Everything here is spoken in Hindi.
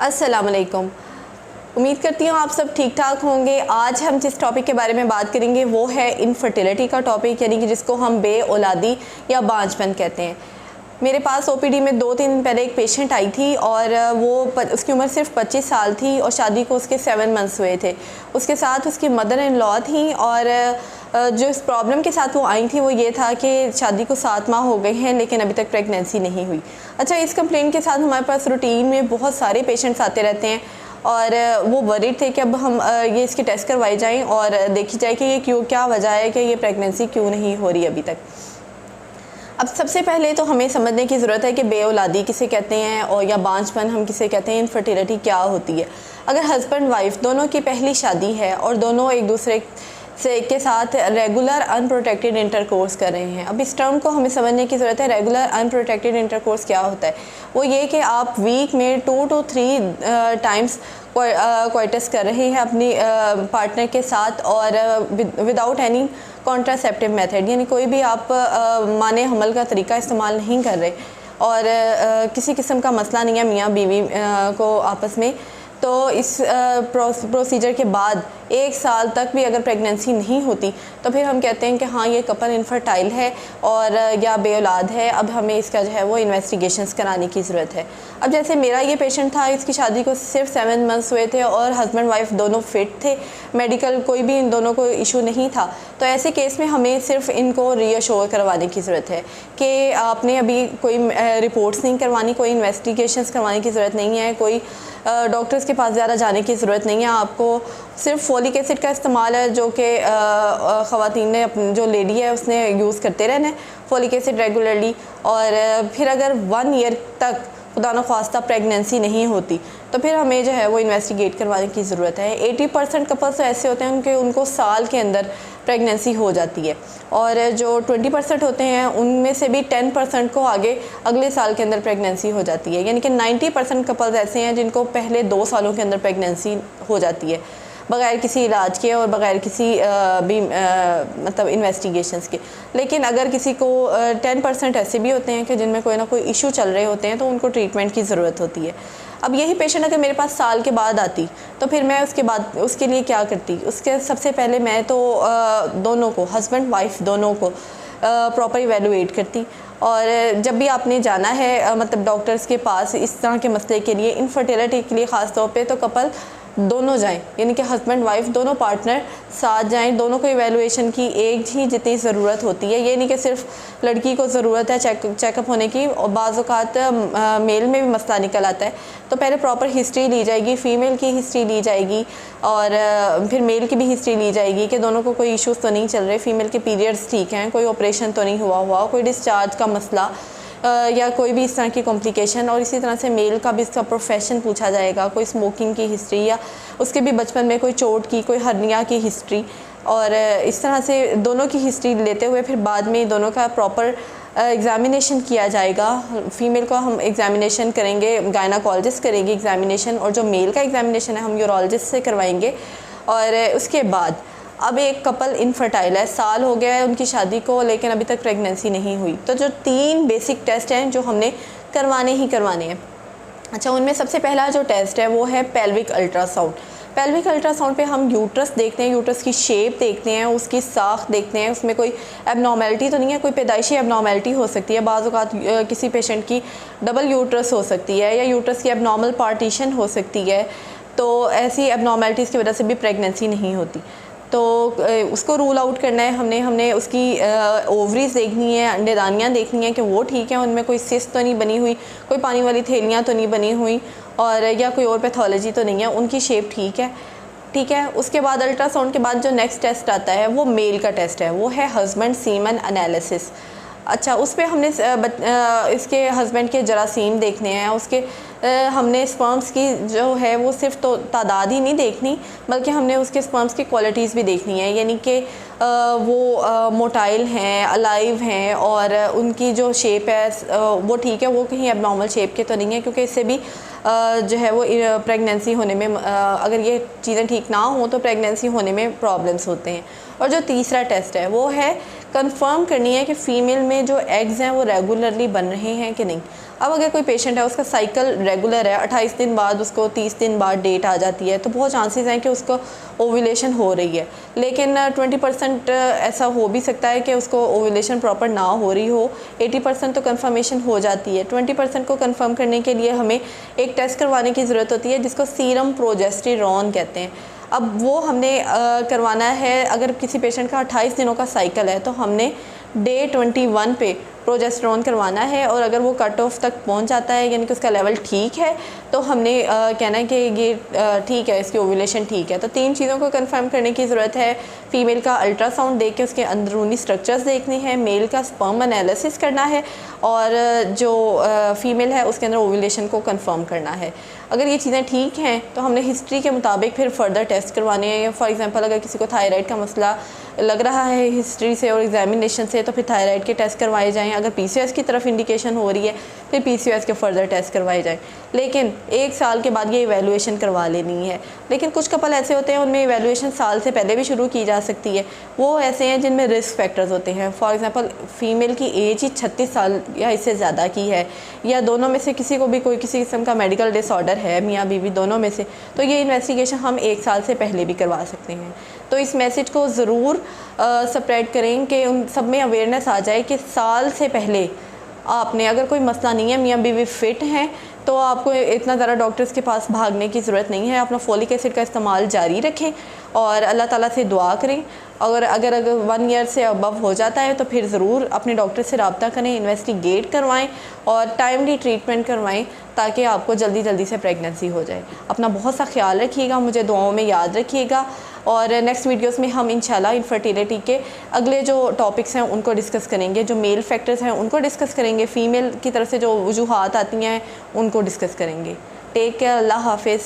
अस्सलाम वालेकुम। उम्मीद करती हूँ आप सब ठीक ठाक होंगे। आज हम जिस टॉपिक के बारे में बात करेंगे वो है इनफर्टिलिटी का टॉपिक, यानी कि जिसको हम बे औलादी या बांझपन कहते हैं। मेरे पास ओपीडी में 2-3 दिन पहले एक पेशेंट आई थी और उसकी उम्र सिर्फ 25 साल थी और शादी को उसके 7 मंथ्स हुए थे। उसके साथ उसकी मदर इन लॉ थी और जो इस प्रॉब्लम के साथ वो आई थी वो ये था कि शादी को 7 माह हो गए हैं लेकिन अभी तक प्रेगनेंसी नहीं हुई। अच्छा, इस कंप्लेंट के साथ हमारे पास रूटीन में बहुत सारे पेशेंट्स आते रहते हैं और वो वरीड थे कि अब हम ये इसके टेस्ट करवाए जाएँ और देखी जाए कि ये क्या वजह है कि ये प्रेगनेंसी क्यों नहीं हो रही अभी तक। अब सबसे पहले तो हमें समझने की ज़रूरत है कि बे औलादी किसे कहते हैं और या बांझपन हम किसे कहते हैं, इनफर्टिलिटी क्या होती है। अगर हस्बैंड वाइफ दोनों की पहली शादी है और दोनों एक दूसरे के साथ रेगुलर अनप्रोटेक्टेड इंटरकोर्स कर रहे हैं। अब इस टर्म को हमें समझने की ज़रूरत है। रेगुलर अनप्रोटेक्टेड इंटरकोर्स क्या होता है? वो ये कि आप वीक में 2 to 3 टाइम्स क्वाइटस कर रहे हैं अपनी पार्टनर के साथ और विदाउट एनी कॉन्ट्रासेप्टिव मेथड, यानी कोई भी आप माने हमल का तरीका इस्तेमाल नहीं कर रहे और किसी किस्म का मसला नहीं है मियाँ बीवी को आपस में। तो इस प्रोसीजर के बाद 1 साल तक भी अगर प्रेगनेंसी नहीं होती तो फिर हम कहते हैं कि हाँ, ये कपल इनफर्टाइल है और या बे औलाद है। अब हमें इसका जो है वो इन्वेस्टिगेशंस कराने की ज़रूरत है। अब जैसे मेरा ये पेशेंट था, इसकी शादी को सिर्फ 7 मंथ्स हुए थे और हस्बैंड वाइफ दोनों फिट थे, मेडिकल कोई भी इन दोनों को इशू नहीं था। तो ऐसे केस में हमें सिर्फ इनको रीअश्योर करवाने की ज़रूरत है कि आपने अभी कोई रिपोर्ट्स नहीं करवानी, कोई इन्वेस्टिगेशंस करवाने की ज़रूरत नहीं है, कोई डॉक्टर्स के पास ज़्यादा जाने की ज़रूरत नहीं है। आपको सिर्फ फोलिक एसिड का इस्तेमाल है जो कि ख़वातीन ने अपनी जो लेडी है उसने यूज़ करते रहना है फोलिक एसिड रेगुलरली। और फिर अगर 1 ईयर तक खुदा न ख्वास्ता प्रेगनेंसी नहीं होती तो फिर हमें जो है वो इन्वेस्टिगेट करवाने की ज़रूरत है। 80% कपल्स तो ऐसे होते हैं उनको साल के अंदर प्रेगनेंसी हो जाती है और जो 20% होते हैं उनमें से भी 10% को अगले साल के अंदर प्रेगनेंसी हो जाती है। यानी कि 90% कपल्स ऐसे हैं जिनको पहले 2 सालों के अंदर प्रेगनेंसी हो जाती है बग़ैर किसी इलाज के और बग़ैर किसी भी मतलब इन्वेस्टिगेशंस के। लेकिन अगर किसी को 10% ऐसे भी होते हैं कि जिनमें कोई ना कोई इशू चल रहे होते हैं तो उनको ट्रीटमेंट की ज़रूरत होती है। अब यही पेशेंट अगर मेरे पास साल के बाद आती तो फिर मैं उसके लिए क्या करती? उसके सबसे पहले मैं तो दोनों को, हस्बैंड वाइफ दोनों को प्रॉपर इवेलुएट करती और जब भी आपने जाना है मतलब डॉक्टर्स के पास इस तरह के मसले के लिए, इनफर्टिलिटी के लिए ख़ास तौर पे, तो कपल दोनों जाएं, यानी कि हस्बैंड वाइफ दोनों पार्टनर साथ जाएं। दोनों को इवेलुएशन की एक ही जितनी ज़रूरत होती है। ये नहीं कि सिर्फ लड़की को ज़रूरत है चेकअप होने की और बाज़ औक़ात मेल में भी मसला निकल आता है। तो पहले प्रॉपर हिस्ट्री ली जाएगी, फ़ीमेल की हिस्ट्री ली जाएगी और फिर मेल की भी हिस्ट्री ली जाएगी कि दोनों को कोई इश्यूज़ तो नहीं चल रहे, फ़ीमेल के पीरियड्स ठीक हैं, कोई ऑपरेशन तो नहीं हुआ, कोई डिस्चार्ज का मसला या कोई भी इस तरह की कॉम्प्लिकेशन। और इसी तरह से मेल का भी इसका प्रोफेशन पूछा जाएगा, कोई स्मोकिंग की हिस्ट्री या उसके भी बचपन में कोई चोट की, कोई हर्निया की हिस्ट्री। और इस तरह से दोनों की हिस्ट्री लेते हुए फिर बाद में दोनों का प्रॉपर एग्ज़ामिनेशन किया जाएगा। फ़ीमेल को हम एग्ज़ामिनेशन करेंगे, गायनाकोलॉजिस्ट करेंगे एग्ज़ामिनेशन, और जो मेल का एग्ज़ामिनेशन है हम यूरोलॉजिस्ट से करवाएंगे। और उसके बाद अब एक कपल इनफर्टाइल है, साल हो गया है उनकी शादी को लेकिन अभी तक प्रेगनेंसी नहीं हुई, तो जो 3 बेसिक टेस्ट हैं जो हमने करवाने हैं। अच्छा, उनमें सबसे पहला जो टेस्ट है वो है पेल्विक अल्ट्रासाउंड। पेल्विक अल्ट्रासाउंड पे हम यूट्रस देखते हैं, यूट्रस की शेप देखते हैं, उसकी साख देखते हैं, उसमें कोई एबनॉर्मेलिटी तो नहीं है, कोई पैदाइशी एबनॉर्मेलिटी हो सकती है। बाज़ औक़ात किसी पेशेंट की डबल यूट्रस हो सकती है या यूट्रस की एबनॉर्मल पार्टीशन हो सकती है। तो ऐसी एबनॉर्मेलिटीज़ की वजह से भी प्रेगनेंसी नहीं होती, तो उसको रूल आउट करना है हमने उसकी ओवरीज देखनी है, अंडेदानियाँ देखनी है कि वो ठीक है, उनमें कोई सिस्ट तो नहीं बनी हुई, कोई पानी वाली थैलियाँ तो नहीं बनी हुई और या कोई और पैथोलॉजी तो नहीं है, उनकी शेप ठीक है। उसके बाद अल्ट्रासाउंड के बाद जो नेक्स्ट टेस्ट आता है वो मेल का टेस्ट है, वो है हस्बैंड सीमन एनालिसिस। अच्छा, उस पर हमने इसके हस्बैंड के जरासीम देखने हैं, उसके हमने स्पर्म्स की जो है वो सिर्फ तो तादाद ही नहीं देखनी बल्कि हमने उसके स्पर्म्स की क्वालिटीज़ भी देखनी है, यानी कि वो मोटाइल हैं, अलाइव हैं और उनकी जो शेप है वो ठीक है, वो कहीं एबनॉर्मल शेप के तो नहीं है, क्योंकि इससे भी जो है वो प्रेगनेंसी होने में अगर ये चीज़ें ठीक ना हो तो प्रेगनेंसी होने में प्रॉब्लम्स होते हैं। और जो तीसरा टेस्ट है वो है कंफर्म करनी है कि फ़ीमेल में जो एग्ज़ हैं वो रेगुलरली बन रहे हैं कि नहीं। अब अगर कोई पेशेंट है उसका साइकिल रेगुलर है, 28 दिन बाद उसको 30 दिन बाद डेट आ जाती है, तो बहुत चांसेस हैं कि उसको ओव्यूलेशन हो रही है। लेकिन 20% ऐसा हो भी सकता है कि उसको ओव्यूलेशन प्रॉपर ना हो रही हो। 80% तो कंफर्मेशन हो जाती है। 20% को कंफर्म करने के लिए हमें एक टेस्ट करवाने की ज़रूरत होती है जिसको सीरम प्रोजेस्टेरॉन कहते हैं। अब वो हमने करवाना है। अगर किसी पेशेंट का 28 दिनों का साइकिल है तो हमने डे 21 पे प्रोजेस्टेरॉन करवाना है, और अगर वो कट ऑफ तक पहुंच जाता है यानी कि उसका लेवल ठीक है तो हमने कहना है कि ये ठीक है, इसकी ओव्यूलेशन ठीक है। तो 3 चीज़ों को कंफर्म करने की ज़रूरत है। फ़ीमेल का अल्ट्रासाउंड देख के उसके अंदरूनी स्ट्रक्चर्स देखने हैं, मेल का स्पर्म एनालिसिस करना है, और जो फ़ीमेल है उसके अंदर ओव्यूलेशन को कंफर्म करना है। अगर ये चीज़ें ठीक हैं तो हमने हिस्ट्री के मुताबिक फिर फर्दर टेस्ट करवाने हैं। फॉर एग्जांपल अगर किसी को थायराइड का मसला लग रहा है हिस्ट्री से और एग्जामिनेशन से, तो फिर थायराइड के टेस्ट करवाए जाएँ। अगर PCOS की तरफ इंडिकेशन हो रही है फिर PCOS के फर्दर टेस्ट करवाए जाएँ। लेकिन 1 साल के बाद ये इवैल्यूएशन करवा लेनी है। लेकिन कुछ कपल ऐसे होते हैं उनमें इवैल्यूएशन साल से पहले भी शुरू की जा सकती है। वो ऐसे हैं जिनमें रिस्क फैक्टर्स होते हैं। फॉर एग्जांपल फ़ीमेल की एज ही 36 साल या इससे ज़्यादा की है, या दोनों में से किसी को भी कोई किसी किस्म का मेडिकल डिसऑर्डर है, मियाँ बीवी दोनों में से, तो ये इन्वेस्टिगेशन हम 1 साल से पहले भी करवा सकते हैं। तो इस मैसेज को ज़रूर स्प्रेड करें कि उन सब में अवेयरनेस आ जाए कि साल से पहले आपने, अगर कोई मसला नहीं है, मियाँ बीवी फ़िट हैं, तो आपको इतना ज़्यादा डॉक्टर्स के पास भागने की ज़रूरत नहीं है। अपना फोलिक एसिड का इस्तेमाल जारी रखें और अल्लाह ताला से दुआ करें। और अगर 1 ईयर से अबव हो जाता है तो फिर ज़रूर अपने डॉक्टर से रब्ता करें, इन्वेस्टिगेट करवाएं और टाइमली ट्रीटमेंट करवाएं ताकि आपको जल्दी जल्दी से प्रेगनेंसी हो जाए। अपना बहुत सा ख्याल रखिएगा, मुझे दुआओं में याद रखिएगा, और नेक्स्ट वीडियोस में हम इंशाल्लाह इनफर्टिलिटी के अगले जो टॉपिक्स हैं उनको डिस्कस करेंगे। जो मेल फैक्टर्स हैं उनको डिस्कस करेंगे, फ़ीमेल की तरफ से जो वजूहात आती हैं उनको डिस्कस करेंगे। टेक केयर, अल्लाह हाफिज़।